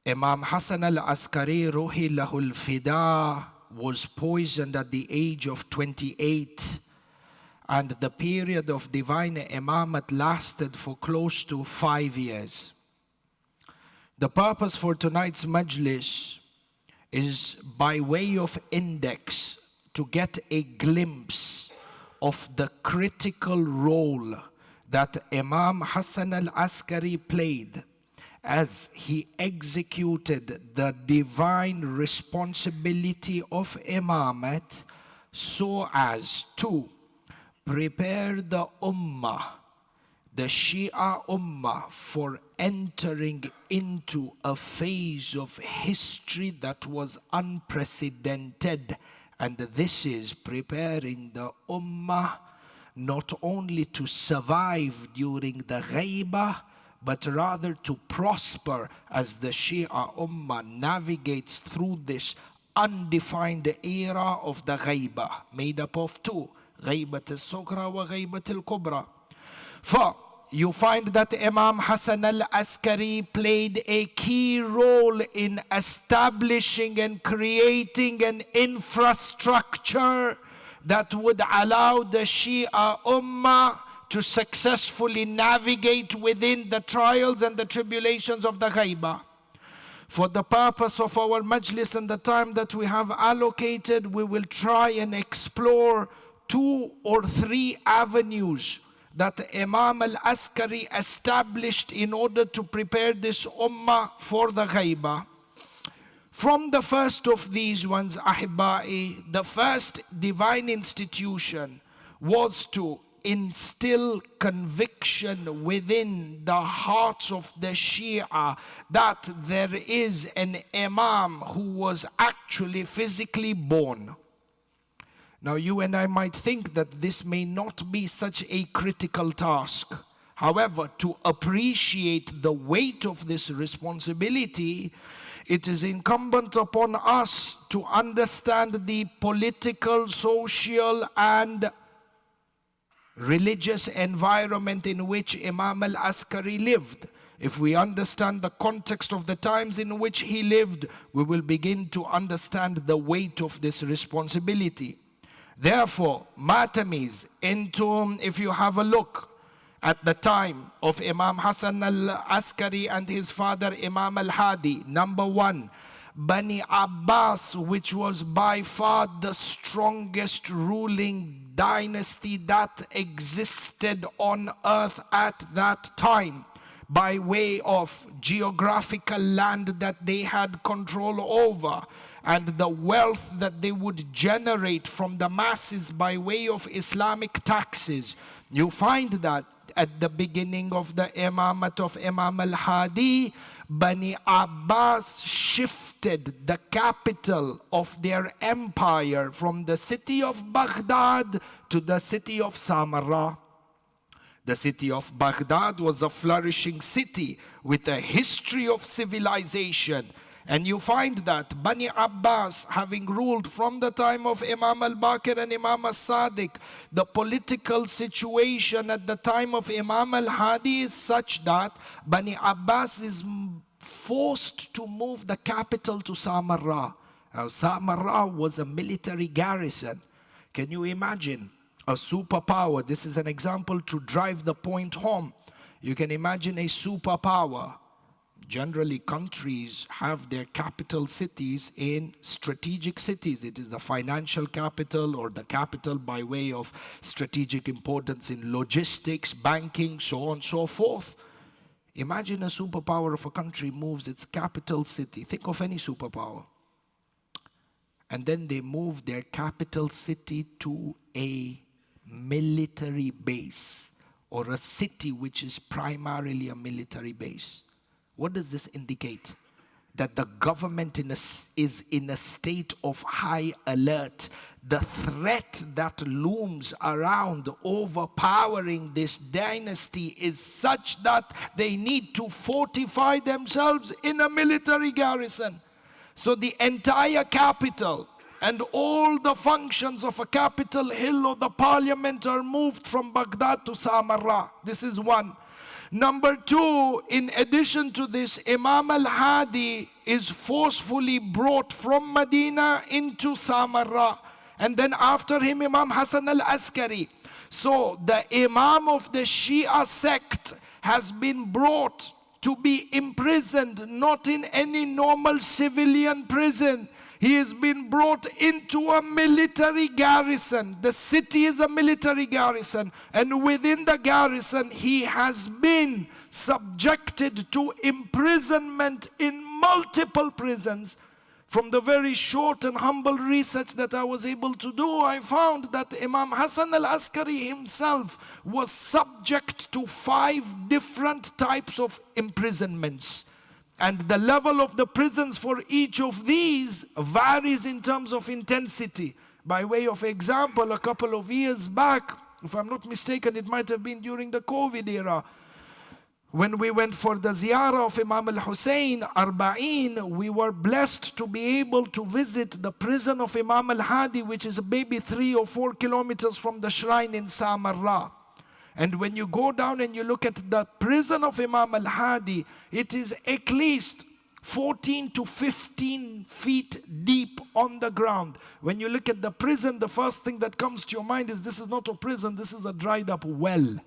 Imam Hasan Al-Askari Ruhi Lahul Fida was poisoned at the age of 28, and the period of divine imamate lasted for close to 5 years. The purpose for tonight's majlis is by way of index to get a glimpse of the critical role that Imam Hasan Al-Askari played as he executed the divine responsibility of imamate so as to prepare the ummah, the Shia ummah, for entering into a phase of history that was unprecedented. And this is preparing the ummah not only to survive during the ghaibah, but rather to prosper as the Shia ummah navigates through this undefined era of the ghaibah, made up of two, Ghaibat al-Sughra wa Ghaibat al-Kubra. For you find that Imam Hasan Al-Askari played a key role in establishing and creating an infrastructure that would allow the Shia ummah to successfully navigate within the trials and the tribulations of the ghaibah. For the purpose of our majlis and the time that we have allocated, we will try and explore 2 or 3 avenues that Imam Al-Askari established in order to prepare this ummah for the ghaibah. From the first of these ones, Ahibba'i, the first divine institution was to instill conviction within the hearts of the Shia that there is an imam who was actually physically born. Now you and I might think that this may not be such a critical task. However, to appreciate the weight of this responsibility, it is incumbent upon us to understand the political, social, and religious environment in which Imam Al-Askari lived. If we understand the context of the times in which he lived, we will begin to understand the weight of this responsibility. Therefore, Matamis, if you have a look at the time of Imam Hasan Al-Askari and his father Imam Al-Hadi, number 1, Bani Abbas, which was by far the strongest ruling dynasty that existed on earth at that time, by way of geographical land that they had control over and the wealth that they would generate from the masses by way of Islamic taxes. You find that at the beginning of the imamate of Imam Al-Hadi, Bani Abbas shifted the capital of their empire from the city of Baghdad to the city of Samarra. The city of Baghdad was a flourishing city with a history of civilization. And you find that Bani Abbas, having ruled from the time of Imam al-Baqir and Imam al-Sadiq, the political situation at the time of Imam al-Hadi is such that Bani Abbas is forced to move the capital to Samarra. Now, Samarra was a military garrison. Can you imagine a superpower? This is an example to drive the point home. You can imagine a superpower. Generally, countries have their capital cities in strategic cities. It is the financial capital or the capital by way of strategic importance in logistics, banking, so on and so forth. Imagine a superpower of a country moves its capital city. Think of any superpower. And then they move their capital city to a military base or a city which is primarily a military base. What does this indicate? That the government is in a state of high alert. The threat that looms around overpowering this dynasty is such that they need to fortify themselves in a military garrison. So the entire capital and all the functions of a Capitol Hill or the parliament are moved from Baghdad to Samarra. This is one. Number two, in addition to this, Imam al-Hadi is forcefully brought from Medina into Samarra. And then after him, Imam Hasan Al-Askari. So the Imam of the Shia sect has been brought to be imprisoned, not in any normal civilian prison. He has been brought into a military garrison. The city is a military garrison. And within the garrison, he has been subjected to imprisonment in multiple prisons. From the very short and humble research that I was able to do, I found that Imam Hasan Al-Askari himself was subject to 5 different types of imprisonments. And the level of the prisons for each of these varies in terms of intensity. By way of example, a couple of years back, if I'm not mistaken, it might have been during the COVID era, when we went for the Ziyarat of Imam Al-Hussein, Arba'in, we were blessed to be able to visit the prison of Imam Al-Hadi, which is maybe 3 or 4 kilometers from the shrine in Samarra. And when you go down and you look at the prison of Imam Al-Hadi, it is at least 14 to 15 feet deep on the ground. When you look at the prison, the first thing that comes to your mind is this is not a prison, this is a dried up well.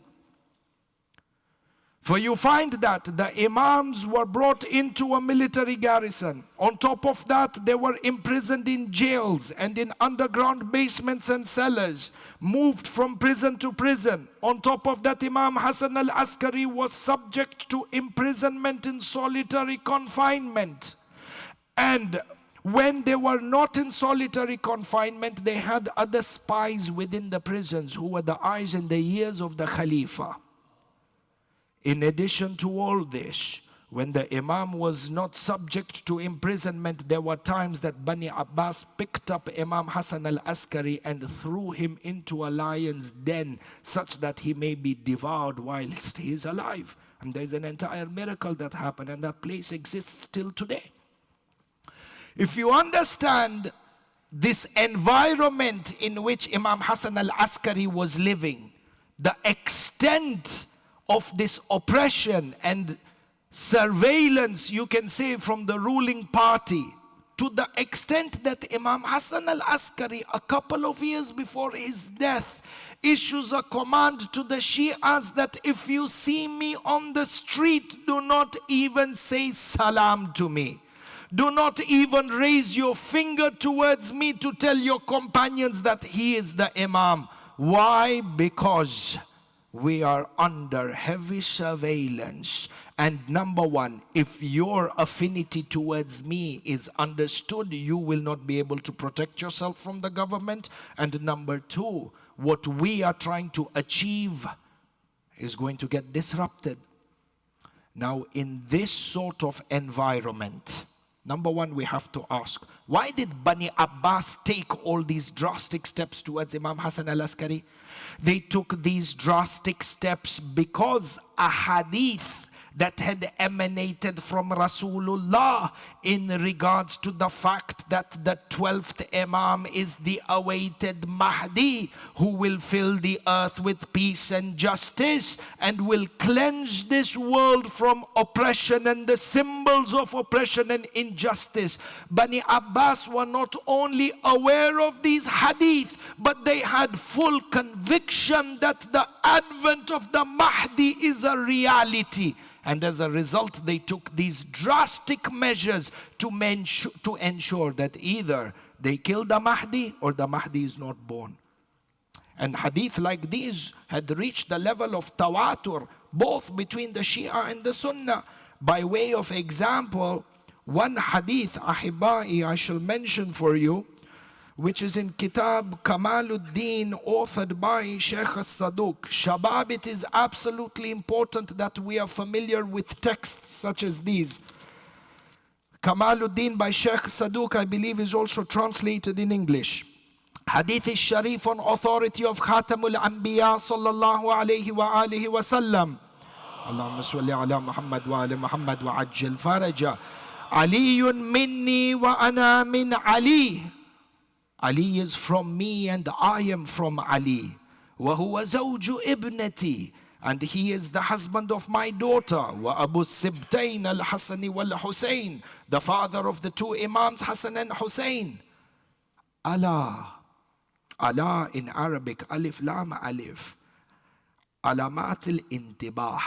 For you find that the imams were brought into a military garrison. On top of that, they were imprisoned in jails and in underground basements and cellars, moved from prison to prison. On top of that, Imam Hasan Al-Askari was subject to imprisonment in solitary confinement. And when they were not in solitary confinement, they had other spies within the prisons who were the eyes and the ears of the Khalifa. In addition to all this, when the Imam was not subject to imprisonment, there were times that Bani Abbas picked up Imam Hasan Al-Askari and threw him into a lion's den, such that he may be devoured whilst he is alive. And there's an entire miracle that happened, and that place exists still today. If you understand this environment in which Imam Hasan Al-Askari was living, the extent of this oppression and surveillance, you can say, from the ruling party, to the extent that Imam Hasan Al-Askari, a couple of years before his death, issues a command to the Shias that if you see me on the street, do not even say salam to me. Do not even raise your finger towards me to tell your companions that he is the Imam. Why? Because we are under heavy surveillance. And number one, if your affinity towards me is understood, you will not be able to protect yourself from the government. And number two, what we are trying to achieve is going to get disrupted. Now, in this sort of environment, number one, we have to ask, why did Bani Abbas take all these drastic steps towards Imam Hasan Al-Askari? They took these drastic steps because a hadith that had emanated from Rasulullah in regards to the fact that the 12th Imam is the awaited Mahdi, who will fill the earth with peace and justice and will cleanse this world from oppression and the symbols of oppression and injustice. Bani Abbas were not only aware of these hadith, but they had full conviction that the advent of the Mahdi is a reality. And as a result, they took these drastic measures to ensure that either they kill the Mahdi or the Mahdi is not born. And hadith like these had reached the level of tawatur, both between the Shia and the Sunnah. By way of example, one hadith, Ahibai, I shall mention for you, which is in Kitab Kamaluddin, authored by Sheikh As-Saduq. Shabab, it is absolutely important that we are familiar with texts such as these. Kamaluddin by Sheikh Saduq, I believe, is also translated in English. Hadith is Sharif on authority of Khatamul Anbiya sallallahu alayhi wa alihi wa sallam. Allahumma salli ala Muhammad wa ala Muhammad wa ajjal faraja. Aliyun minni wa ana min Ali. Ali is from me and I am from Ali. وَهُوَ زَوْجُ إِبْنَتِي. and he is the husband of my daughter. Wa Abu Sibtain al-Hasani wal-Husayn, the father of the two Imams Hassan and Hussein. Allah. Allah in Arabic, alif lam alif. Alamat al-intibah.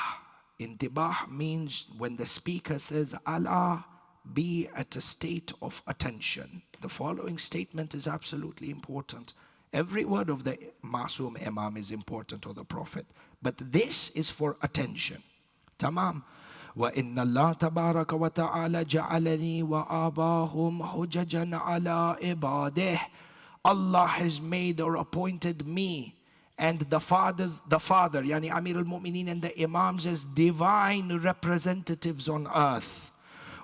Intibah means when the speaker says Allah, be at a state of attention. The following statement is absolutely important. Every word of the Masoom Imam is important, or the Prophet. But this is for attention. Tamam. وَإِنَّ اللَّهَ تَبَارَكَ وَتَعَالَى جَعَلَنِي وَآبَاهُمْ حُجَجًا عَلَىٰ عِبَادِهِ. Allah has made or appointed me and the father, yani Amir al-Mu'mineen and the Imams, as divine representatives on earth.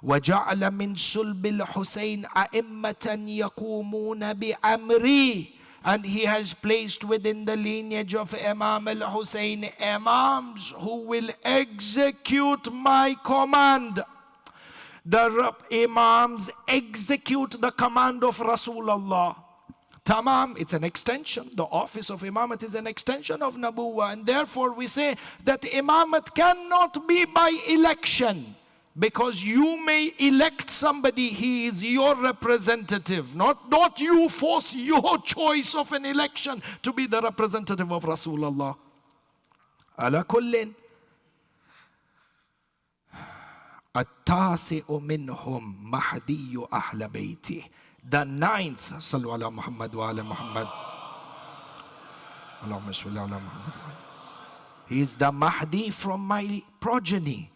وَجَعَلَ مِن سُلْبِ الْحُسَيْنِ أَئِمَّةً يَقُومُونَ بِأَمْرِي. And he has placed within the lineage of Imam al-Hussein Imams who will execute my command. The Imams execute the command of Rasulullah. Tamam, it's an extension. The office of Imamat is an extension of Nabuwah. And therefore we say that Imamat cannot be by election. Because you may elect somebody, he is your representative. Not you force your choice of an election to be the representative of Rasulullah. Ala kullin. التاسع منهم مهدي أهل بيته. The ninth, صلوا على محمد وعلى محمد. اللهم صل على محمد. He is the Mahdi from my progeny.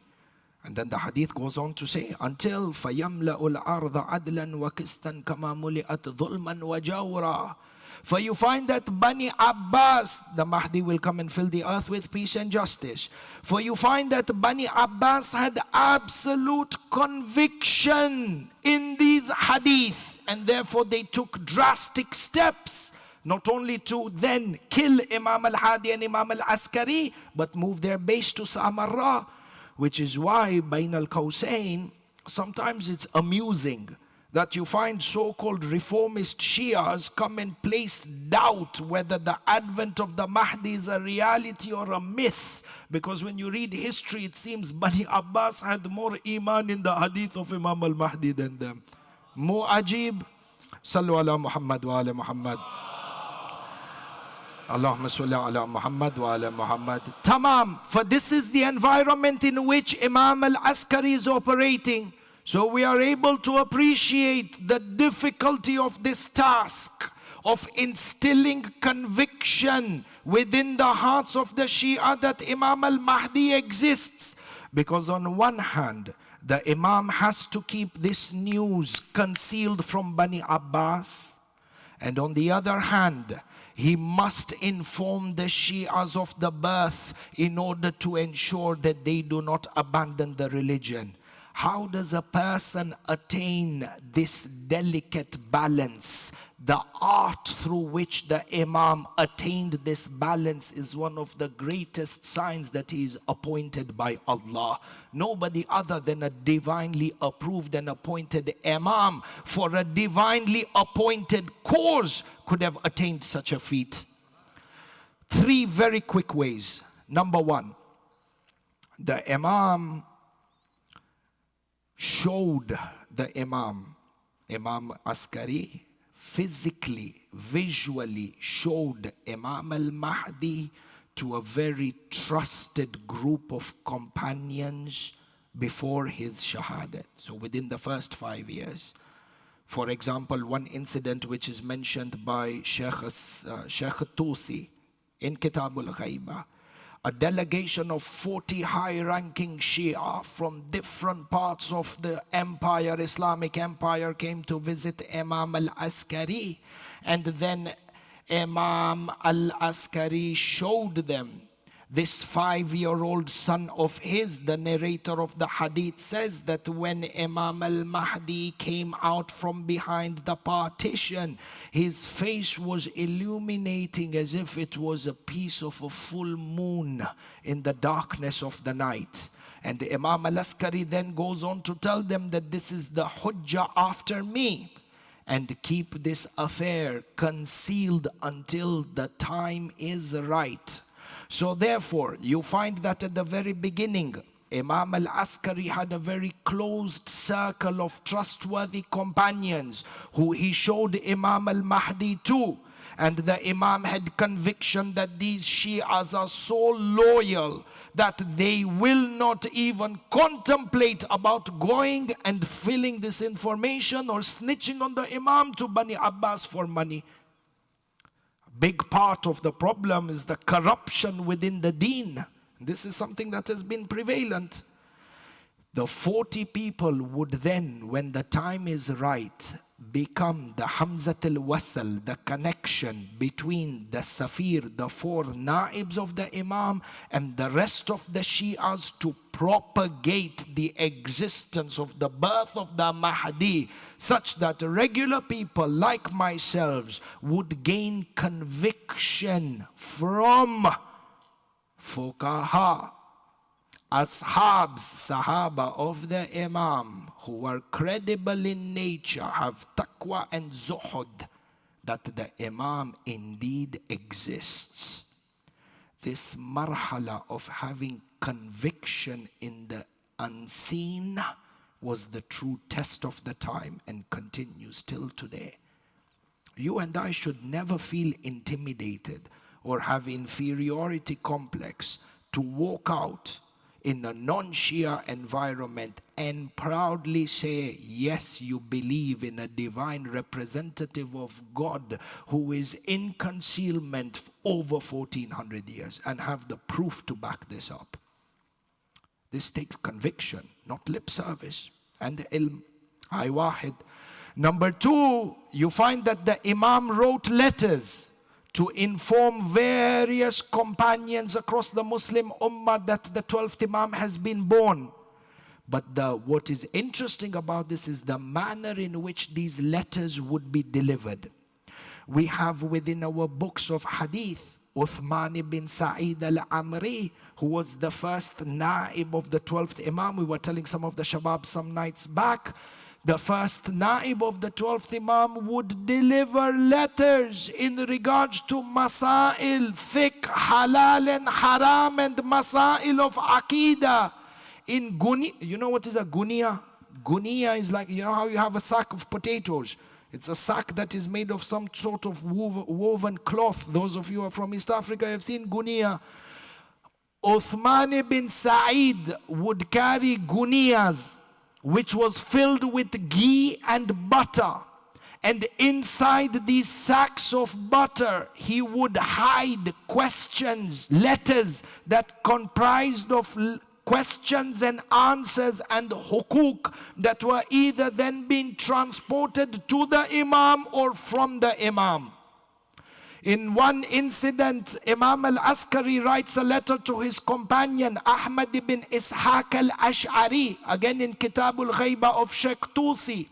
And then the hadith goes on to say, until فَيَمْلَأُ الْأَرْضَ عَدْلًا وَكِسْتًا كَمَا مُلِئَتْ ظُلْمًا وَجَوْرًا. For you find that Bani Abbas, the Mahdi will come and fill the earth with peace and justice. For you find that Bani Abbas had absolute conviction in these hadith, and therefore they took drastic steps, not only to then kill Imam al-Hadi and Imam Al-Askari, but move their base to Samarra. Which is why, Bain al-Qawsayn, sometimes it's amusing that you find so-called reformist Shias come and place doubt whether the advent of the Mahdi is a reality or a myth. Because when you read history, it seems Bani Abbas had more iman in the hadith of Imam al-Mahdi than them. Mu'ajib, sallu ala Muhammad wa ala Muhammad. Allahumma salli ala Muhammad wa ala Muhammad. Tamam. For this is the environment in which Imam Al-Askari is operating. So we are able to appreciate the difficulty of this task of instilling conviction within the hearts of the Shia that Imam Al-Mahdi exists. Because on one hand, the Imam has to keep this news concealed from Bani Abbas. And on the other hand, he must inform the Shias of the birth in order to ensure that they do not abandon the religion. How does a person attain this delicate balance? The art through which the Imam attained this balance is one of the greatest signs that he is appointed by Allah. Nobody other than a divinely approved and appointed Imam for a divinely appointed cause could have attained such a feat. 3 very quick ways. Number 1, the Imam showed Imam Askari physically, visually showed Imam al-Mahdi to a very trusted group of companions before his Shahadat. So within the first 5 years. For example, one incident which is mentioned by Sheikh Tusi in Kitab al-Ghaibah. A delegation of 40 high-ranking Shia from different parts of the empire, Islamic empire, came to visit Imam al-Askari. And then Imam al-Askari showed them this 5-year-old son of his. The narrator of the hadith says that when Imam al-Mahdi came out from behind the partition, his face was illuminating as if it was a piece of a full moon in the darkness of the night. And the Imam al-Askari then goes on to tell them that this is the Hujjah after me, and keep this affair concealed until the time is right. So therefore, you find that at the very beginning, Imam Al-Askari had a very closed circle of trustworthy companions who he showed Imam Al-Mahdi to. And the Imam had conviction that these Shias are so loyal that they will not even contemplate about going and filling this information or snitching on the Imam to Bani Abbas for money. Big part of the problem is the corruption within the deen. This is something that has been prevalent. The 40 people would then, when the time is right, become the Hamzat al-Wasl, the connection between the Safir, the 4 Naibs of the Imam, and the rest of the Shias to propagate the existence of the birth of the Mahdi, such that regular people like myself would gain conviction from Fuqaha, Ashabs, Sahaba of the Imam, who are credible in nature, have taqwa and zuhud, that the Imam indeed exists. This marhala of having conviction in the unseen was the true test of the time and continues till today. You and I should never feel intimidated or have inferiority complex to walk out in a non-Shia environment and proudly say, yes, you believe in a divine representative of God who is in concealment over 1400 years, and have the proof to back this up. This takes conviction, not lip service, and ilm. Ay wahid. Number 2, you find that the Imam wrote letters to inform various companions across the Muslim Ummah that the 12th Imam has been born. But what is interesting about this is the manner in which these letters would be delivered. We have within our books of hadith, Uthman ibn Sa'id al-Amri, who was the first Naib of the 12th Imam. We were telling some of the Shabab some nights back. The first Naib of the 12th Imam would deliver letters in regards to Masail, fiqh, halal and haram, and Masail of Aqidah. In Gunia, you know what is a Gunia? Gunia is like, you know how you have a sack of potatoes. It's a sack that is made of some sort of woven cloth. Those of you who are from East Africa have seen Gunia. Uthman ibn Sa'id would carry Gunias, which was filled with ghee and butter. And inside these sacks of butter, he would hide questions, letters that comprised of questions and answers and hukuk that were either then being transported to the Imam or from the Imam. In one incident, Imam Al-Askari writes a letter to his companion Ahmad ibn Ishaq Al-Ash'ari, again in Kitab Al-Ghaiba of Sheikh Tusi.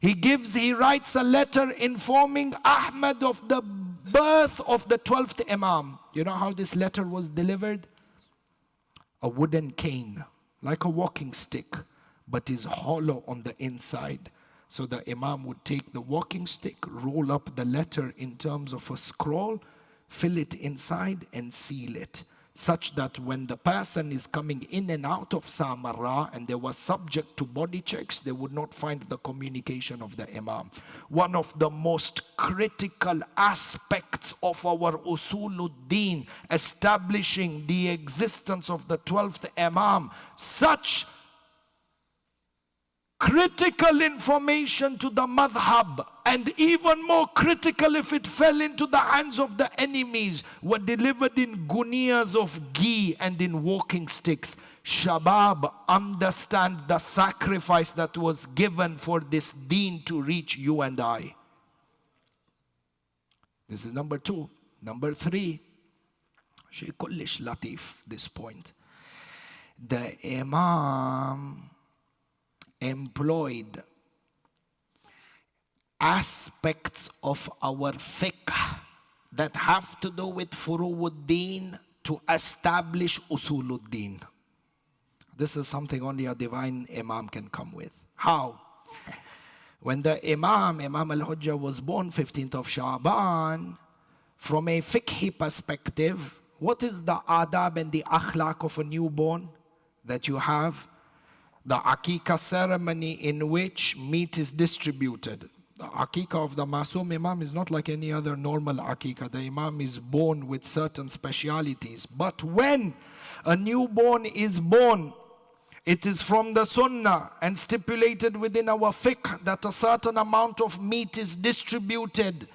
He writes a letter informing Ahmad of the birth of the 12th Imam. You know how this letter was delivered? A wooden cane, like a walking stick, but is hollow on the inside. So the Imam would take the walking stick, roll up the letter in terms of a scroll, fill it inside and seal it, such that when the person is coming in and out of Samarra and they were subject to body checks, they would not find the communication of the Imam. One of the most critical aspects of our Usuluddin, establishing the existence of the 12th Imam, such critical information to the madhab, and even more critical if it fell into the hands of the enemies, were delivered in gunias of ghee and in walking sticks. Shabab, understand the sacrifice that was given for this deen to reach you and I. This is number 2. Number 3, Sheikh Kullish Latif, this point. The Imam employed aspects of our fiqh that have to do with furu'uddin to establish usuluddin. This is something only a divine Imam can come with. How? When the Imam Al-Hujjah was born 15th of Sha'ban, from a fiqhi perspective, What is the adab and the akhlaq of a newborn that you have? The Aqiqah ceremony in which meat is distributed. The Aqiqah of the Masoom Imam is not like any other normal Aqiqah. The Imam is born with certain specialities. But when a newborn is born, it is from the Sunnah and stipulated within our fiqh that a certain amount of meat is distributed.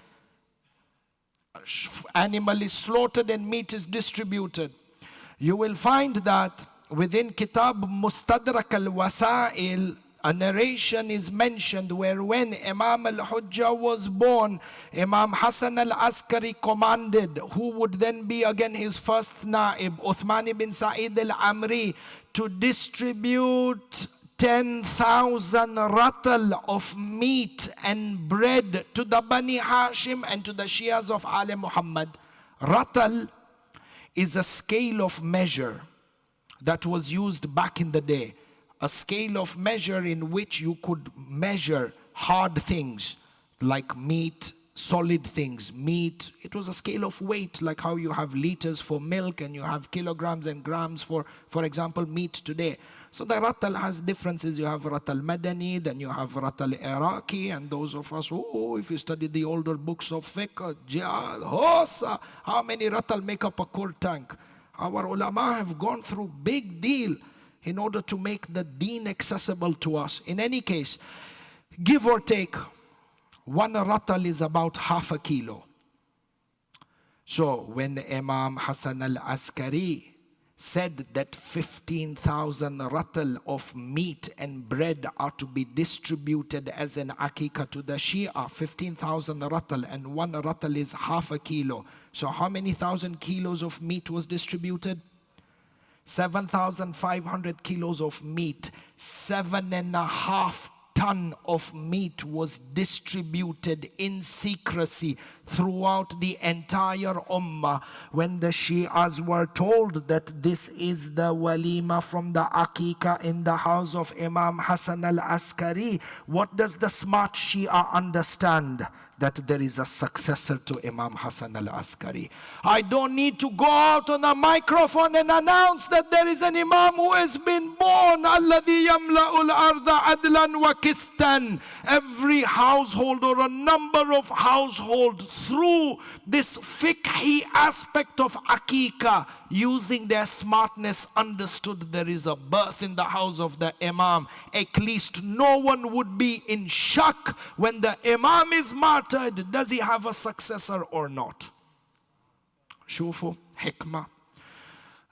Animal is slaughtered and meat is distributed. You will find that within Kitab Mustadrak al-Wasail, a narration is mentioned where when Imam al-Hujjah was born, Imam Hasan Al-Askari commanded, who would then be again his first Naib, Uthman ibn Sa'id al-Amri, to distribute 10,000 rattle of meat and bread to the Bani Hashim and to the Shias of Ali Muhammad. Rattle is a scale of measure that was used back in the day. A scale of measure in which you could measure hard things like meat, solid things, meat. It was a scale of weight, like how you have liters for milk and you have kilograms and grams for example, meat today. So the rattle has differences. You have rattle Madani, then you have rattle Iraqi, and those of us who, if you study the older books of fiqh, Jihad, Hosa, how many rattle make up a kur tank? Our ulama have gone through big deal in order to make the deen accessible to us. In any case, give or take, one rattle is about half a kilo. So when Imam Hasan Al-Askari said that 15,000 rattle of meat and bread are to be distributed as an aqiqah to the Shia, 15,000 rattle, and one rattle is half a kilo. So how many thousand kilos of meat was distributed? 7,500 kilos of meat. 7.5 tons of meat was distributed in secrecy throughout the entire ummah. When the Shias were told that this is the walima from the aqiqah in the house of Imam Hasan Al-Askari, what does the smart Shia understand? That there is a successor to Imam Hasan Al-Askari. I don't need to go out on a microphone and announce that there is an Imam who has been born. Alladhi yamla'ul arda adlan wa kistan. Every household or a number of households through this fiqhi aspect of aqiqah, using their smartness, understood there is a birth in the house of the Imam. At least no one would be in shock when the Imam is martyred. Does he have a successor or not? Shufu, hikmah.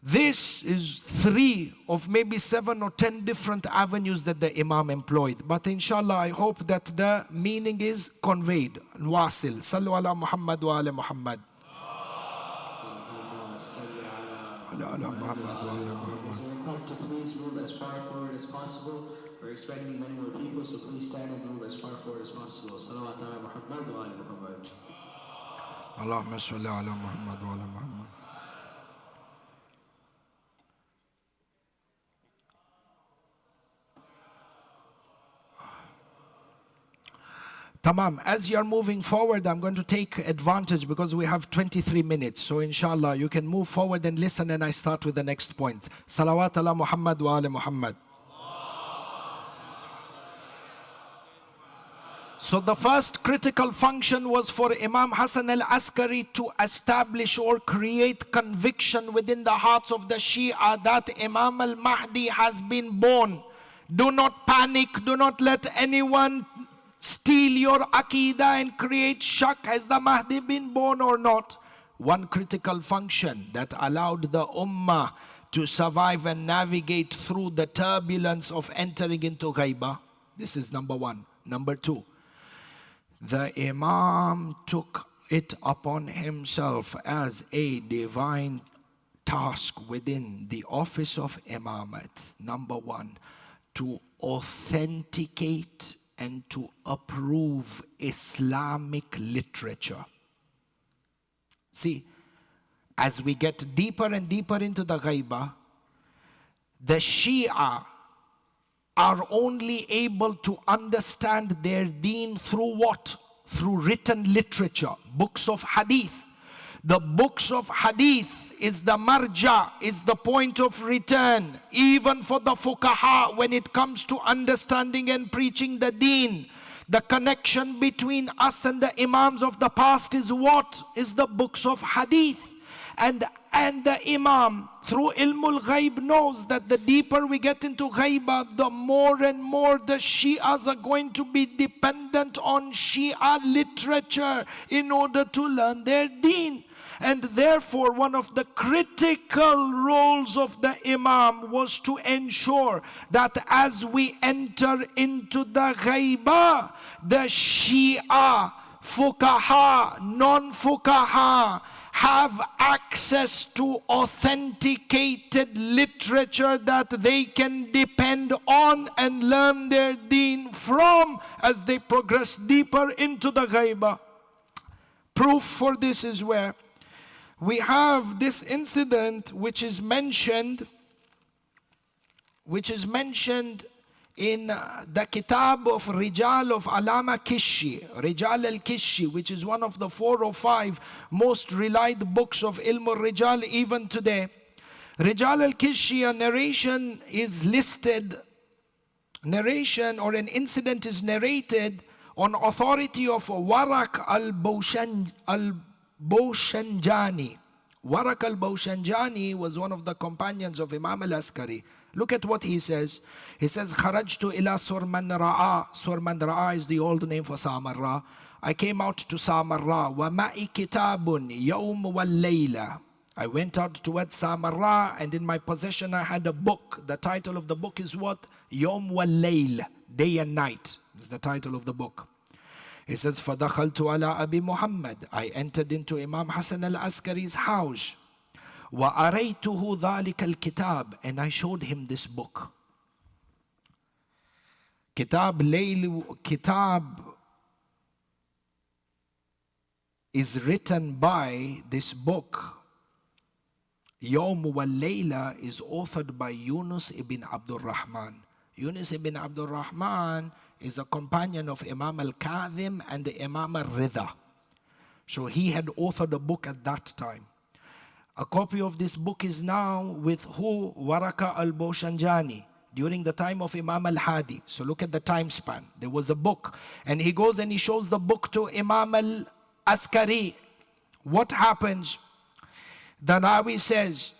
This is 3 of maybe 7 or 10 different avenues that the Imam employed. But inshallah, I hope that the meaning is conveyed. Wasil. Sallu ala Muhammad wa ala Muhammad. Request to please move as far forward as possible. We're expecting many more people, so please stand and move as far forward as possible. Salawat ala Muhammad wa ala Muhammad. Allahumma salli ala Muhammad wa ala Muhammad. Tamam, as you're moving forward, I'm going to take advantage because we have 23 minutes. So inshallah, you can move forward and listen, and I start with the next point. Salawat ala Muhammad wa ala Muhammad. So the first critical function was for Imam Hasan Al-Askari to establish or create conviction within the hearts of the Shia that Imam Al-Mahdi has been born. Do not panic, do not let anyone steal your aqidah and create shock. Has the Mahdi been born or not? One critical function that allowed the ummah to survive and navigate through the turbulence of entering into ghaibah. This is number 1. Number 2, the Imam took it upon himself as a divine task within the office of Imamat. Number 1, to authenticate and to approve Islamic literature. See, as we get deeper and deeper into the ghaibah, the Shia are only able to understand their deen through what? Through written literature, books of hadith. The books of hadith is the marja, is the point of return, even for the fuqaha when it comes to understanding and preaching the deen. The connection between us and the imams of the past is what? Is the books of hadith. And the imam, through ilmul ghaib, knows that the deeper we get into ghaibah, the more and more the Shias are going to be dependent on Shia literature in order to learn their deen. And therefore, one of the critical roles of the imam was to ensure that as we enter into the ghaibah, the Shia, fuqaha, non-fuqaha, have access to authenticated literature that they can depend on and learn their deen from as they progress deeper into the ghaibah. Proof for this is where we have this incident which is mentioned in the kitab of Rijal of Alama Kishi, Rijal al-Kishi, which is one of the 4 or 5 most relied books of Ilm al-Rijal even today. Rijal al-Kishi, a narration is listed, narration or an incident is narrated on authority of Warak al-Bawshanjani. Warak al-Bawshanjani was one of the companions of Imam Al-Askari. Look at what he says. He says, Kharajtu ila Surman Ra'a. Surman Ra'a is the old name for Samarra. I came out to Samarra. Wa ma'i kitabun yawm wal layla. I went out towards Samarra, and in my possession I had a book. The title of the book is what? Yawm wal layl. Day and night is the title of the book. He says, فَدَخَلْتُ عَلَىٰ أَبِي Mohammed. I entered into Imam Hasan Al-Askari's house. وَأَرَيْتُهُ ذَلِكَ الْكِتَابِ. And I showed him this book. Kitab is written by this book. Yawm wal Layla is authored by Yunus ibn Abdul Rahman. Yunus ibn Abdul Rahman is a companion of Imam al-Kadhim and the Imam al-Ridha. So he had authored a book at that time. A copy of this book is now with who? Waraka al-Bawshanjani during the time of Imam al-Hadi. So look at the time span. There was a book, and he goes and he shows the book to Imam al-Askari. What happens? The Nawawi says,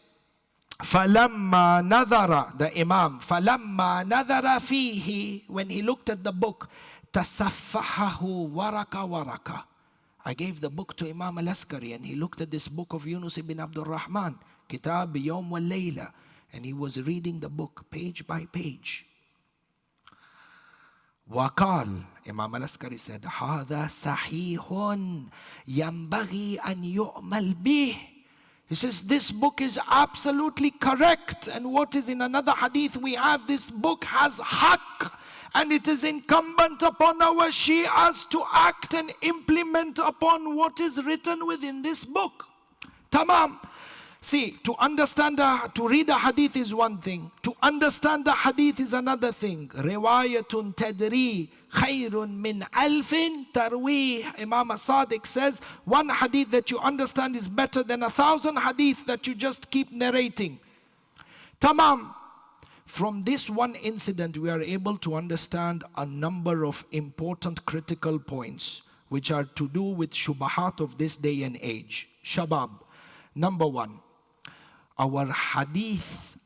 فَلَمَّا نَظَرَ, the Imam, فَلَمَّا نَظَرَ فِيهِ, when he looked at the book, تَصَفَّحَهُ وَرَكَ. I gave the book to Imam Al-Askari, and he looked at this book of Yunus ibn Abdul Rahman, Kitab Yawm wal Layla, and he was reading the book page by page. وقال, Imam Al-Askari said, هذا صحيح ينبغي أن يؤمل به. He says, this book is absolutely correct. And what is in another hadith we have, this book has haqq. And it is incumbent upon our Shias to act and implement upon what is written within this book. Tamam. See, to understand, to read a hadith is one thing. To understand the hadith is another thing. Riwayatun tadri khayrun min alfin tarwih. Imam Sadiq says, one hadith that you understand is better than 1,000 hadith that you just keep narrating. Tamam. From this one incident, we are able to understand a number of important critical points which are to do with shubahat of this day and age. Shabab. Number one, our hadith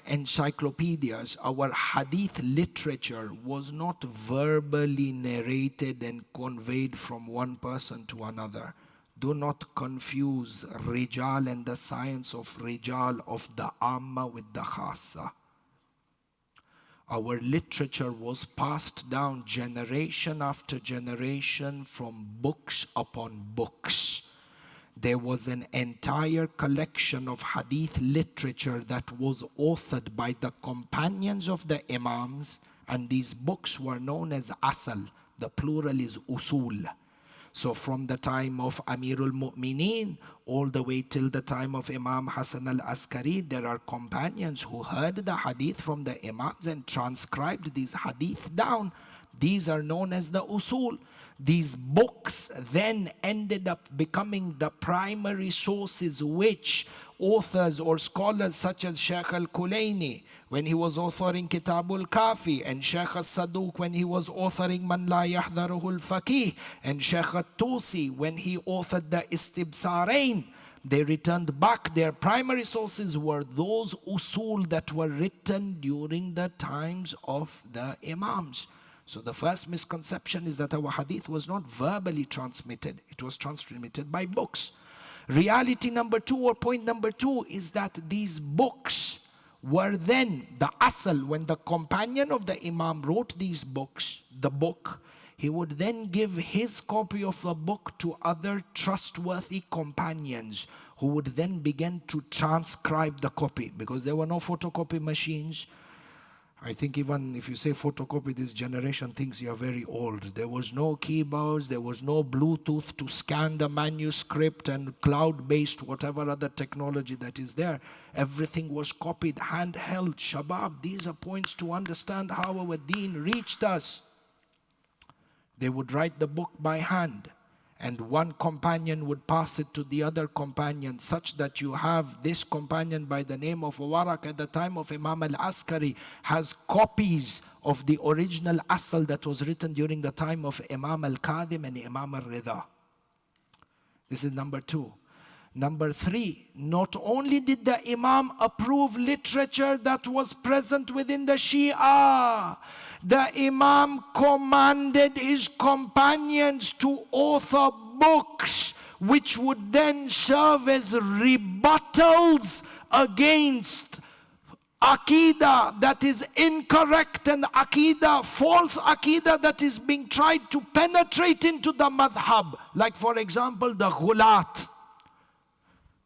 encyclopedias, our hadith literature was not verbally narrated and conveyed from one person to another. Do not confuse Rijal and the science of Rijal of the Amma with the Khasa. Our literature was passed down generation after generation from books upon books. There was an entire collection of hadith literature that was authored by the companions of the Imams, and these books were known as Asal. The plural is Usul. So from the time of Amirul Mu'mineen all the way till the time of Imam Hasan Al-Askari, there are companions who heard the hadith from the Imams and transcribed these hadith down. These are known as the usul. These books then ended up becoming the primary sources which authors or scholars such as Sheikh Al-Kulaini, when he was authoring Kitabul Kafi, and Sheikh Al-Saduq when he was authoring Man La Yahdaruhu Al-Faqih, and Sheikh Al-Tusi when he authored the Istibsarain, they returned back. Their primary sources were those usul that were written during the times of the Imams. So the first misconception is that our hadith was not verbally transmitted. It was transmitted by books. Reality number two, or point number two, is that these books were then the asal. When the companion of the Imam wrote these books, the book, he would then give his copy of the book to other trustworthy companions who would then begin to transcribe the copy, because there were no photocopy machines. I think even if you say photocopy, this generation thinks you are very old. There was no keyboards, there was no Bluetooth to scan the manuscript and cloud-based whatever other technology that is there. Everything was copied, handheld. Shabab, these are points to understand how our deen reached us. They would write the book by hand, and one companion would pass it to the other companion, such that you have this companion by the name of Waraq at the time of Imam Al-Askari has copies of the original asal that was written during the time of Imam Al-Kadhim and Imam Al-Rida. This is number two. Number three, not only did the Imam approve literature that was present within the Shia, the Imam commanded his companions to author books which would then serve as rebuttals against Aqidah that is incorrect and Aqidah, false Aqidah that is being tried to penetrate into the madhab. Like for example, the Ghulat.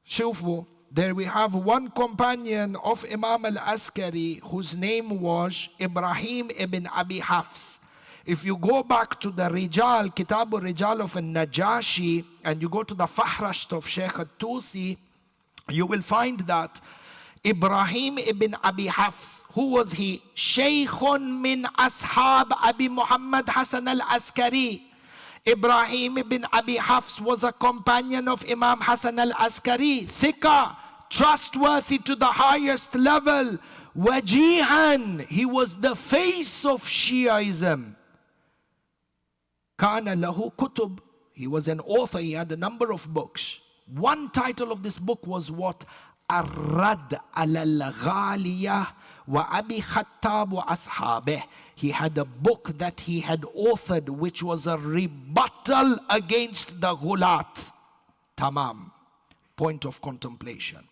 Shufu, there we have one companion of Imam Al-Askari whose name was Ibrahim ibn Abi Hafs. If you go back to the Rijal, Kitab al-Rijal of Al-Najashi, and you go to the Fahrasht of Sheikh Al-Tusi, you will find that Ibrahim ibn Abi Hafs, who was he? Shaykhun min ashab Abi Mohammed Hasan Al-Askari. Ibrahim ibn Abi Hafs was a companion of Imam Hasan Al-Askari, thiqa, trustworthy to the highest level, wajihan, he was the face of Shiaism. Kana lahu kutub, he was an author, he had a number of books. One title of this book was what? Ar-Rad al-Ghaliyah wa Abi Khattab wa Ashabeh. He had a book that he had authored which was a rebuttal against the Ghulat. Tamam. Point of contemplation.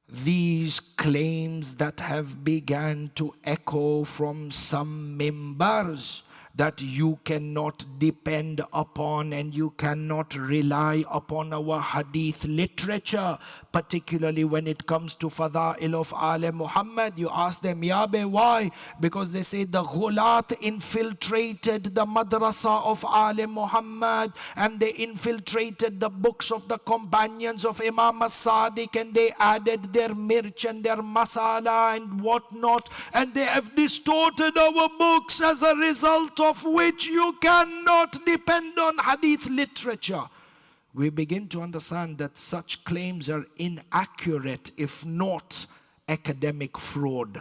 These claims that have begun to echo from some members, that you cannot depend upon and you cannot rely upon our hadith literature, particularly when it comes to Fada'il of Al Muhammad. You ask them, Yabe, why? Because they say the Ghulat infiltrated the madrasa of Al Muhammad, and they infiltrated the books of the companions of Imam As-Sadiq, and they added their mirch and their masala and whatnot, and they have distorted our books, as a result of which you cannot depend on hadith literature. We begin to understand that such claims are inaccurate, if not academic fraud.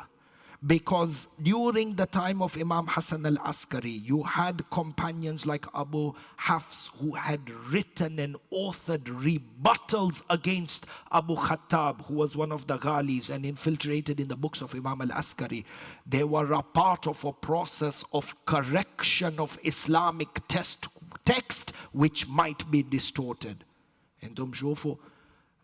Because during the time of Imam Hasan Al-Askari, you had companions like Abu Hafs who had written and authored rebuttals against Abu Khattab, who was one of the Ghalis and infiltrated in the books of Imam Al-Askari. They were a part of a process of correction of Islamic text which might be distorted. And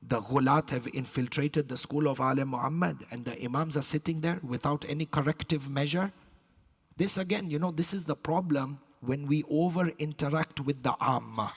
the Ghulat have infiltrated the school of Al Muhammad, and the Imams are sitting there without any corrective measure. This again, this is the problem when we over interact with the Amma.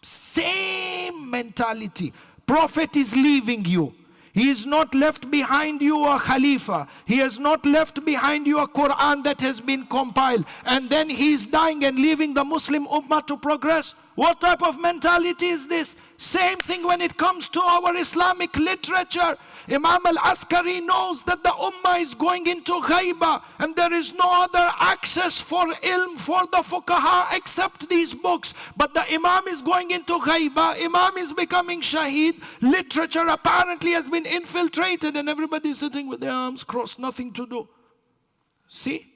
Same mentality. Prophet is leaving you. He is not left behind you a Khalifa. He has not left behind you a Quran that has been compiled. And then he is dying and leaving the Muslim Ummah to progress. What type of mentality is this? Same thing when it comes to our Islamic literature. Imam Al-Askari knows that the ummah is going into ghaibah, and there is no other access for ilm for the fuqaha except these books. But the Imam is going into ghaibah, Imam is becoming shaheed, literature apparently has been infiltrated, and everybody is sitting with their arms crossed, nothing to do. See?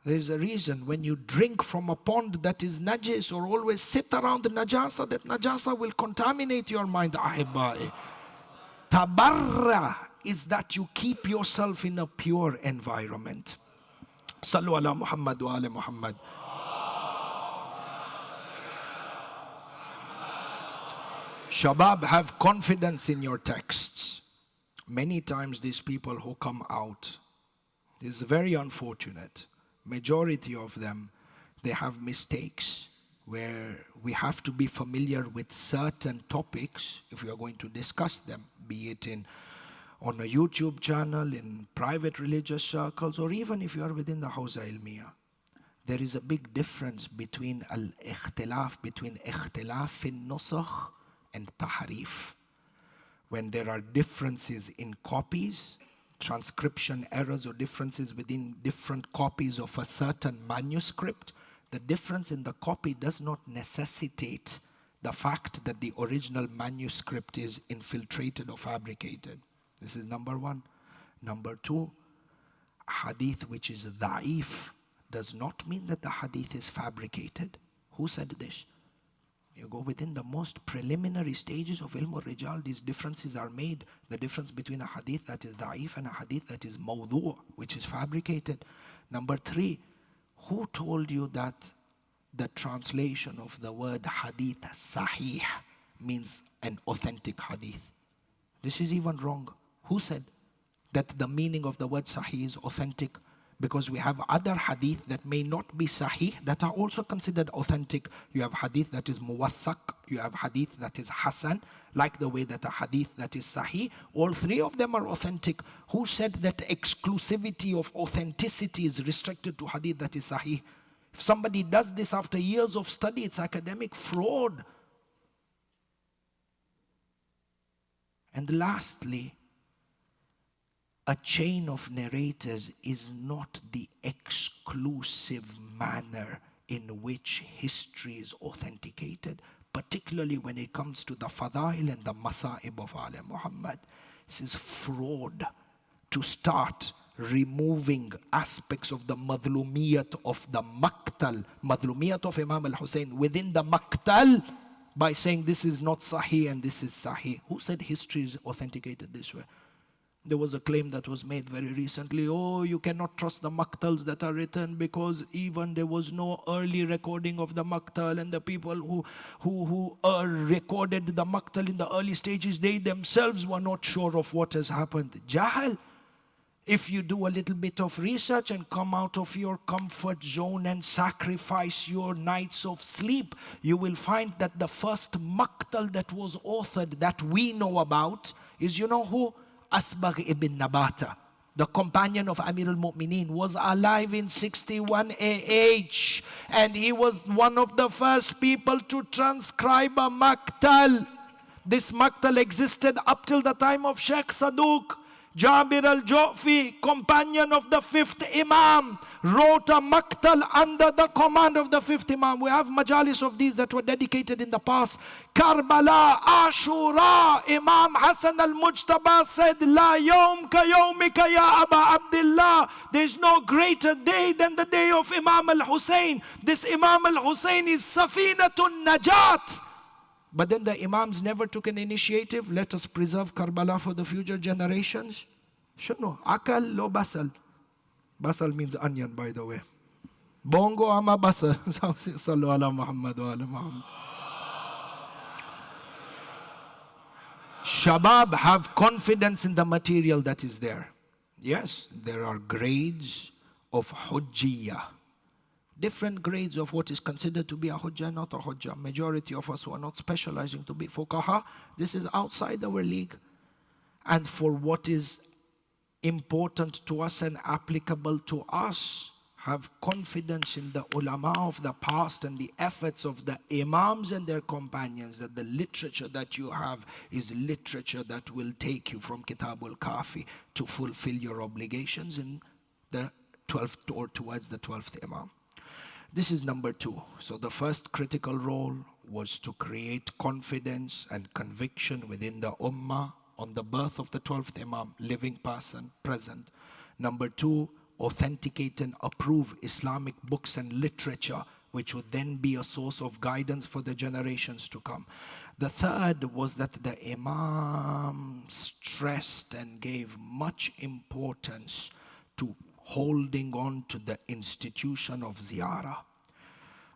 There's a reason when you drink from a pond that is najis, or always sit around the najasa, that najasa will contaminate your mind. Ahibai. Tabarra is that you keep yourself in a pure environment. Sallu ala Muhammad wa ala Muhammad. Shabab, have confidence in your texts. Many times these people who come out, it is very unfortunate. Majority of them, they have mistakes where we have to be familiar with certain topics if we are going to discuss them, be it on a YouTube channel, in private religious circles, or even if you are within the Hawza Ilmiya. There is a big difference between al-ikhtilaf, between ikhtilaf in nusakh and tahrif. When there are differences in copies, transcription errors, or differences within different copies of a certain manuscript, the difference in the copy does not necessitate the fact that the original manuscript is infiltrated or fabricated. This is number one. Number two, hadith which is da'if does not mean that the hadith is fabricated. Who said this? You go within the most preliminary stages of ilm al-rijal, these differences are made. The difference between a hadith that is da'if and a hadith that is mawdu', which is fabricated. Number three, who told you that the translation of the word hadith sahih means an authentic hadith? This is even wrong. Who said that the meaning of the word sahih is authentic? Because we have other hadith that may not be sahih that are also considered authentic. You have hadith that is muwathaq, you have hadith that is hasan, like the way that a hadith that is sahih, all three of them are authentic. Who said that exclusivity of authenticity is restricted to hadith that is sahih? If somebody does this after years of study, it's academic fraud. And lastly, a chain of narrators is not the exclusive manner in which history is authenticated, particularly when it comes to the fadail and the masa'ib of Ali Muhammad. This is fraud to start removing aspects of the madlumiyat of the maqtal, madlumiyat of Imam al-Hussein within the maqtal, by saying this is not sahih and this is sahih. Who said history is authenticated this way? There was a claim that was made very recently, oh, you cannot trust the maqtals that are written because even there was no early recording of the maqtal, and the people who recorded the maqtal in the early stages, they themselves were not sure of what has happened. Jahal. If you do a little bit of research and come out of your comfort zone and sacrifice your nights of sleep, you will find that the first maqtal that was authored that we know about is, you know who? Asbagh ibn Nabata, the companion of Amir al-Mu'mineen, was alive in 61 AH, and he was one of the first people to transcribe a maqtal. This maqtal existed up till the time of Sheikh Saduq. Jabir al-Ju'fi, companion of the fifth Imam, wrote a maqtal under the command of the fifth Imam. We have majalis of these that were dedicated in the past. Karbala, Ashura, Imam Hasan Al-Mujtaba said, La yawm ka yawmika ya Aba Abdullah. There is no greater day than the day of Imam al-Hussein. This Imam al-Hussein is Safinatun Najat. But then the Imams never took an initiative. Let us preserve Karbala for the future generations. Shunu, akal lo basal. Basal means onion, by the way. Bongo ama basal. Sallu ala Muhammad wa ala Muhammad. Shabab, have confidence in the material that is there. Yes, there are grades of hujjiyah. Different grades of what is considered to be a hujjah, not a hujjah. Majority of us who are not specializing to be fuqaha, this is outside our league. And for what is important to us and applicable to us, Have confidence in the ulama of the past and the efforts of the imams and their companions, that the literature that you have is literature that will take you from Kitabul Kafi to fulfill your obligations in the 12th or towards the 12th imam. This is number 2. So the first critical role was to create confidence and conviction within the ummah on the birth of the 12th imam, living person, present. Number 2, authenticate and approve Islamic books and literature, which would then be a source of guidance for the generations to come. The third was that the imam stressed and gave much importance to holding on to the institution of ziyarah.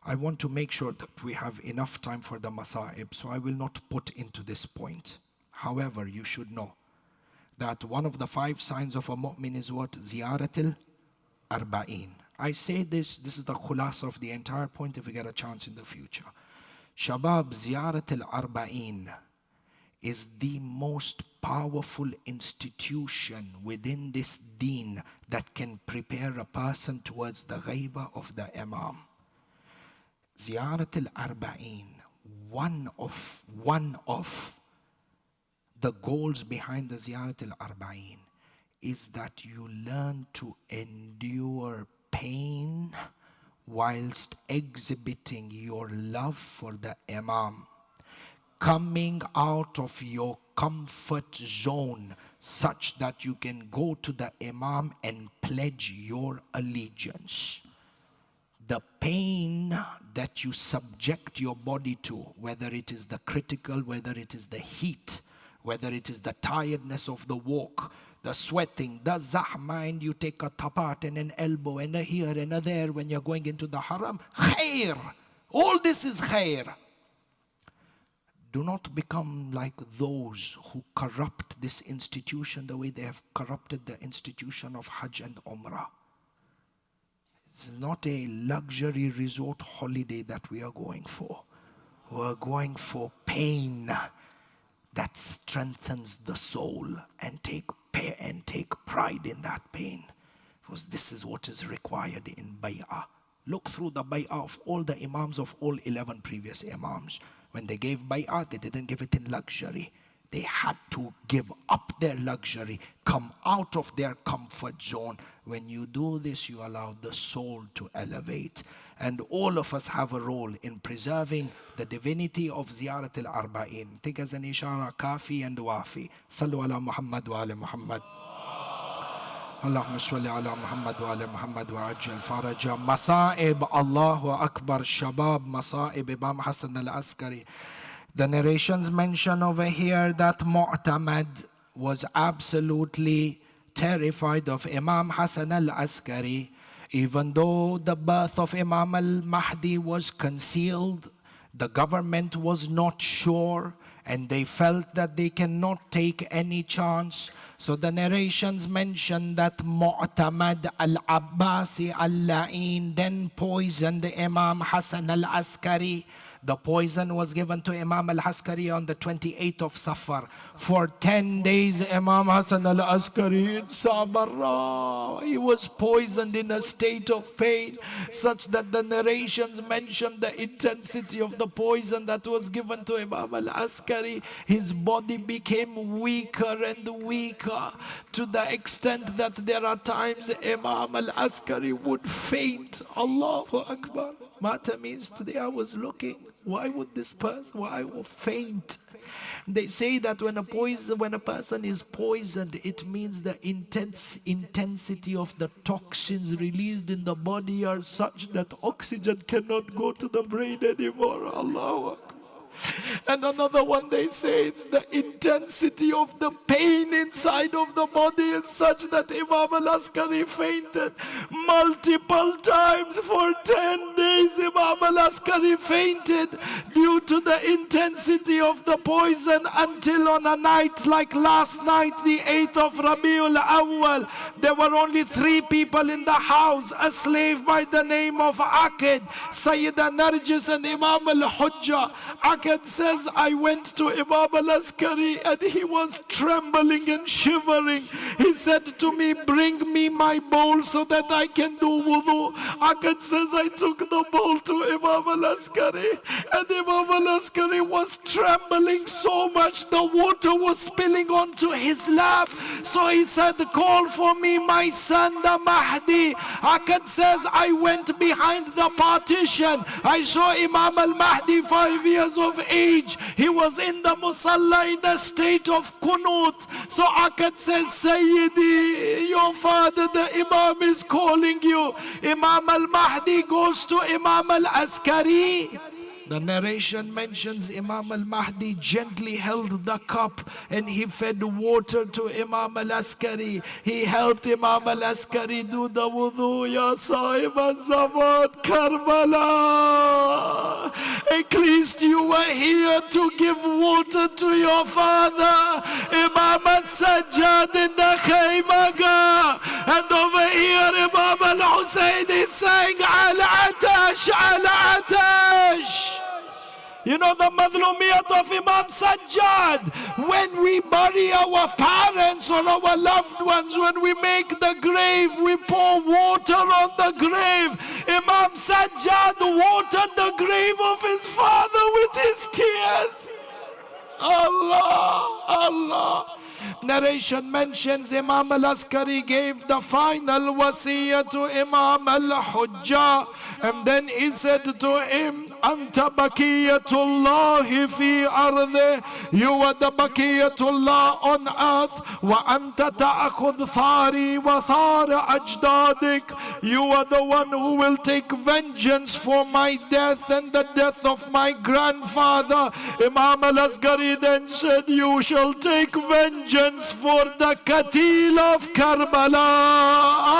I want to make sure that we have enough time for the masa'ib, so I will not put into this point. However, you should know that one of the 5 signs of a mu'min is what? Ziyarat al-Arba'in. I say this is the khulas of the entire point if we get a chance in the future. Shabab, Ziyarat al-Arba'in is the most powerful institution within this deen that can prepare a person towards the ghaibah of the imam. Ziyarat al-Arba'in, one of the goals behind the Ziyarat al-Arba'in is that you learn to endure pain whilst exhibiting your love for the imam, coming out of your comfort zone such that you can go to the imam and pledge your allegiance. The pain that you subject your body to, whether it is the critical, whether it is the heat, whether it is the tiredness of the walk, the sweating, the zahma, and you take a tapat and an elbow and a here and a there when you're going into the haram. Khair. All this is khair. Do not become like those who corrupt this institution the way they have corrupted the institution of Hajj and Umrah. It's not a luxury resort holiday that we are going for. We are going for pain that strengthens the soul, and take pride in that pain, because this is what is required in bay'ah. Look through the bay'ah of all the imams of all 11 previous imams. When they gave bay'ah, they didn't give it in luxury. They had to give up their luxury, come out of their comfort zone. When you do this, you allow the soul to elevate. And all of us have a role in preserving the divinity of Ziyarat al-Arba'in. Take as an ishara, kafi and wafi. Sallu ala Muhammad wa ala Muhammad. Allahumma salli ala Muhammad wa ala Muhammad wa ajjal faraja. Masa'ib, Allahu Akbar, Shabab, Masa'ib, Imam Hasan Al-Askari. The narrations mention over here that Mu'tamad was absolutely terrified of Imam Hasan Al-Askari, even though the birth of Imam Al-Mahdi was concealed. The government was not sure, and they felt that they cannot take any chance. So the narrations mention that Mu'tamad Al-Abbasi Al-La'in then poisoned Imam Hasan Al-Askari. The poison was given to Imam Al-Askari on the 28th of Safar. For 10 days, Imam Hasan Al-Askari in Sabarra, he was poisoned in a state of pain, such that the narrations mention the intensity of the poison that was given to Imam Al-Askari. His body became weaker and weaker, to the extent that there are times Imam Al-Askari would faint. Allahu Akbar. Mata means today I was looking. Why would this person, why would faint? They say that when a person is poisoned, it means the intensity of the toxins released in the body are such that oxygen cannot go to the brain anymore. Allahu Akbar. And another one, they say it's the intensity of the pain inside of the body is such that Imam Al-Askari fainted multiple times for 10 days. says Imam Al-Askari fainted due to the intensity of the poison until on a night like last night, the 8th of Rabi Al-Awwal, there were only 3 people in the house, a slave by the name of Aqid, Sayyida Narjis and Imam Al-Hujjah. Aqid says, I went to Imam Al-Askari and he was trembling and shivering. He said to me, bring me my bowl so that I can do wudu. Aqid says, I took the bowl to Imam Al-Askari and Imam Al-Askari was trembling so much the water was spilling onto his lap. So he said, call for me my son the Mahdi. Aqid says, I went behind the partition. I saw Imam Al-Mahdi 5 years of age. He was in the Musalla in a state of kunut. So Aqid says, Sayyidi, your father the Imam is calling you. Imam Al-Mahdi goes to Imam Al-Askari. The narration mentions Imam Al-Mahdi gently held the cup and he fed water to Imam Al-Askari. He helped Imam Al-Askari do the wudu. Ya Sahib al-Zaman Karbala. At least you were here to give water to your father. Imam Al-Sajjad in the Khaymaga. And over here Imam Al-Hussein is saying Al-Atash, Al-Atash. You know the madlumiyat of Imam Sajjad. When we bury our parents or our loved ones, when we make the grave, we pour water on the grave. Imam Sajjad watered the grave of his father with his tears. Allah, Allah. Narration mentions Imam Al-Askari gave the final wasiyah to Imam Al-Hujjah, and then he said to him, Anta Baqiyatullahi fi arde, you are the Baqiyatullah on earth, wa anta ta'akhud thari wa thar ajdadik, you are the one who will take vengeance for my death and the death of my grandfather. Imam Al-Askari then said, you shall take vengeance for the Qatil of Karbala.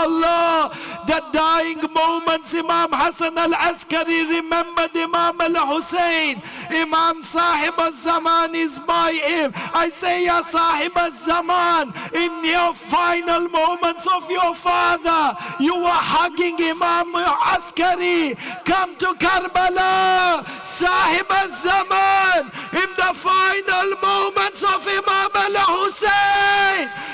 Allah, the dying moments, Imam Hasan Al-Askari remembered Imam Al-Hussein. Imam Sahib al-Zaman is by him. I say, Ya Sahib al-Zaman, in your final moments of your father, you were hugging Imam Askari. Come to Karbala, Sahib al-Zaman, in the final moments of Imam Al-Hussein.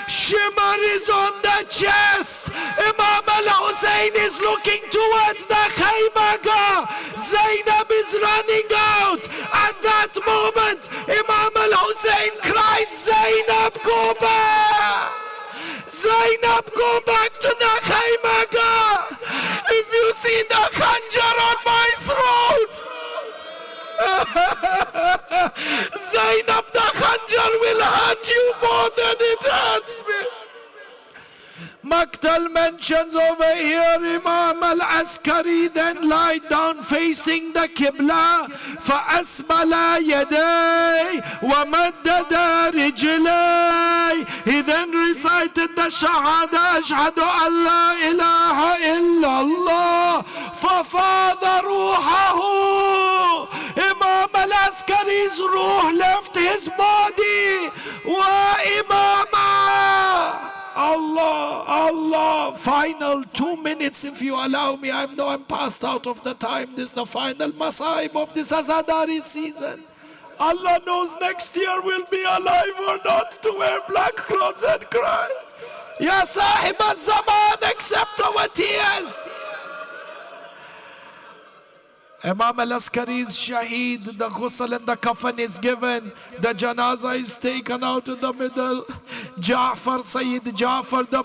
Shimmer is on the chest. Imam Al-Hussein is looking towards the Khaymaga. Zainab is running out. At that moment, Imam Al-Hussein cries, Zainab, go back. Zainab, go back to the Khaymaga. If you see the khanjar on my throat, Zainab, the khanjar will hurt you more than it hurts me. Maktal mentions over here Imam Al-Askari then lied down facing the Qibla. فَأَسْبَلَ يَدَيْهِ وَمَدَّدَ رِجْلَيْهِ. He then recited the Shahadat, أشهد أن لا إله إلا الله ففاض روحه. Imam Al-Askari's ruh left his body. Wa imama. Allah, Allah. Final 2 minutes if you allow me. I know I'm passed out of the time. This is the final Masaib of this Azadari season. Allah knows next year we'll be alive or not to wear black clothes and cry. Ya Sahib al-Zaman, accept our tears. Imam Al-Askari is shaheed, the ghusl and the kafan is given, the janazah is taken out in the middle. Jaffar, Sayyid Jaffar, the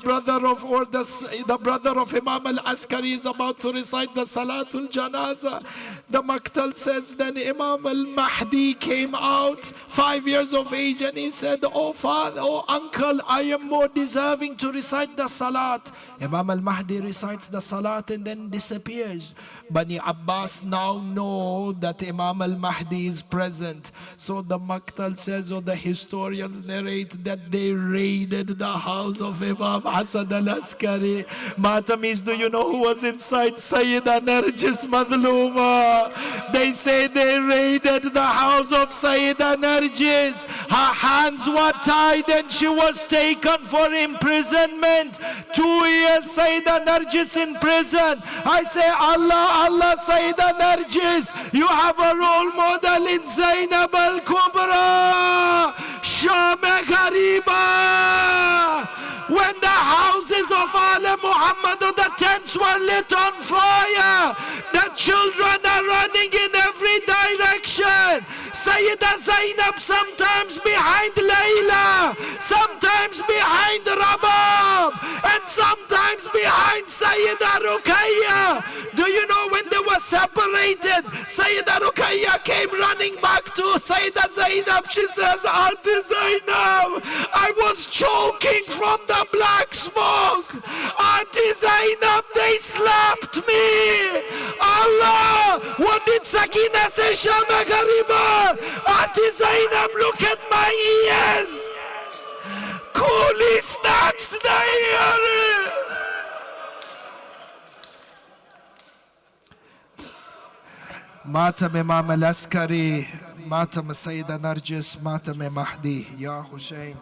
brother of Imam Al-Askari is about to recite the Salatul Janazah. The Maktal says then Imam Al-Mahdi came out, 5 years of age, and he said, oh father, oh uncle, I am more deserving to recite the Salat. Imam Al-Mahdi recites the Salat and then disappears. Bani Abbas knocked now know that Imam al-Mahdi is present. So the Maktal says, or the historians narrate, that they raided the house of Imam Hasan Al-Askari. Matamis, do you know who was inside? Sayyida Narjis Madluma. They say they raided the house of Sayyida Narjis. Her hands were tied and she was taken for imprisonment. 2 years Sayyida Narjis in prison. I say, Allah, Allah, Sayyida Narjis, you have a role model in Zainab al-Kubra, Shama Ghariba. When the houses of Ala Muhammad, the tents were lit on fire, the children are running in every direction. Sayyida Zainab sometimes behind Layla, sometimes behind Rabab, and sometimes behind Sayyida Ruqayya. Do you know when they were separated, Sayyida Ruqayya came running back to Sayyida Zainab. She says, Auntie Zainab, I was choking from the black smoke. Auntie Zainab, they slapped me. Allah, what did Sakina say, Shama Ghariba? Auntie Zainab, look at my ears. Coolly snatched the ear. Matam Imam Al-Askari, Matam Sayyida Narjis, Matam Mahdi, Ya Hussein.